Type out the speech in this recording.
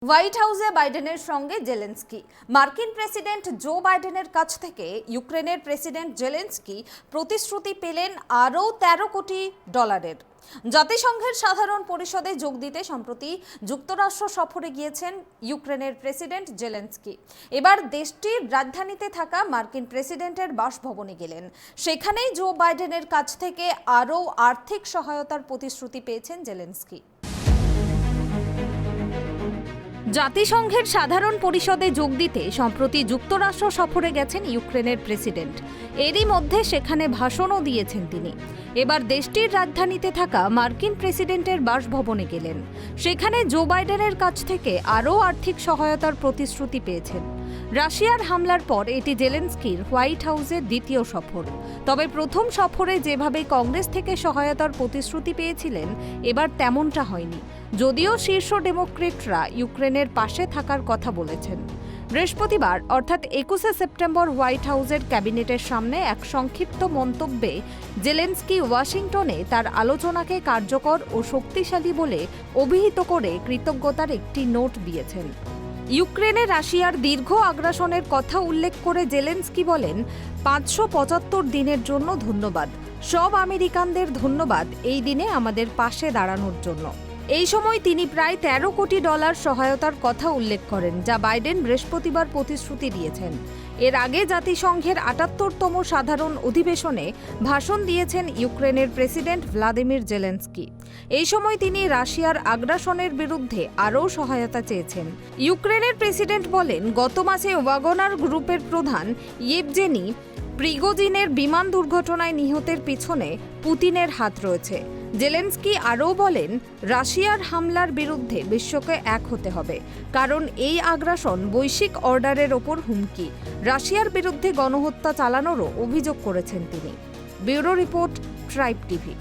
White হাউসে বাইডেনের সঙ্গে জেলেন্সকি। মার্কিন প্রেসিডেন্ট জো বাইডেনের কাছ থেকে ইউক্রেনের প্রেসিডেন্ট জেলেন্সকি প্রতিশ্রুতি পেলেন আরও ১৩ কোটি ডলারের। জাতিসংঘের সাধারণ পরিষদে যোগ দিতে সম্প্রতি যুক্তরাষ্ট্র সফরে গিয়েছেন ইউক্রেনের প্রেসিডেন্ট জেলেন্সকি। এবার দেশটির রাজধানীতে থাকা মার্কিন প্রেসিডেন্টের বাসভবনে গেলেন। সেখানেই জো বাইডেনের কাছ থেকে আরও আর্থিক সহায়তার প্রতিশ্রুতি পেয়েছেন জেলেন্সকি। জাতিসংঘের সাধারণ পরিষদে যোগ দিতে সম্প্রতি যুক্তরাষ্ট্র সফরে গেছেন ইউক্রেনের প্রেসিডেন্ট। এরই মধ্যে সেখানে ভাষণও দিয়েছেন তিনি। এবার দেশটির রাজধানীতে থাকা মার্কিন প্রেসিডেন্টের বাসভবনে গেলেন। সেখানে জো বাইডেনের কাছ থেকে আরও আর্থিক সহায়তার প্রতিশ্রুতি পেয়েছেন। রাশিয়ার হামলার পর এটি জেলেন্সকির হোয়াইট হাউসের দ্বিতীয় সফর। তবে প্রথম সফরে যেভাবে কংগ্রেস থেকে সহায়তার প্রতিশ্রুতি পেয়েছিলেন, এবার তেমনটা হয়নি। যদিও শীর্ষ ডেমোক্রেটরা ইউক্রেনের পাশে থাকার কথা বলেছেন। বৃহস্পতিবার অর্থাৎ ২১শে সেপ্টেম্বর হোয়াইট হাউসের ক্যাবিনেটের সামনে এক সংক্ষিপ্ত মন্তব্যে জেলেন্সকি ওয়াশিংটনে তার আলোচনাকে কার্যকর ও শক্তিশালী বলে অভিহিত করে কৃতজ্ঞতার একটি নোট দিয়েছেন। ইউক্রেনে রাশিয়ার দীর্ঘ আগ্রাসনের কথা উল্লেখ করে জেলেন্সকি বলেন, ৫৭৫ দিনের জন্য ধন্যবাদ। সব আমেরিকানদের ধন্যবাদ এই দিনে আমাদের পাশে দাঁড়ানোর জন্য। এই সময় তিনি প্রায় ১৩ কোটি ডলার সহায়তার কথা উল্লেখ করেন, যা বাইডেন বৃহস্পতিবার প্রতিশ্রুতি দিয়েছেন। এর আগে জাতিসংঘের ৭৮তম সাধারণ অধিবেশনে ভাষণ দিয়েছেন ইউক্রেনের প্রেসিডেন্ট ভ্লাদিমির জেলেন্সকি। এই সময় তিনি রাশিয়ার আগ্রাসনের বিরুদ্ধে আরও সহায়তা চেয়েছেন। ইউক্রেনের প্রেসিডেন্ট বলেন, গত মাসে ওয়াগনার গ্রুপের প্রধান ইয়েভজেনি প্রিগোজিনের বিমান দুর্ঘটনায় নিহতের পিছনে পুতিনের হাত রয়েছে। জেলেন্সকি আরও বলেন, রাশিয়ার হামলার বিরুদ্ধে বিশ্বকে এক হতে হবে, কারণ এই আগ্রাসন বৈশ্বিক অর্ডারের ওপর হুমকি। রাশিয়ার বিরুদ্ধে গণহত্যা চালানোরও অভিযোগ করেছেন তিনি। Bureau report, tribe TV.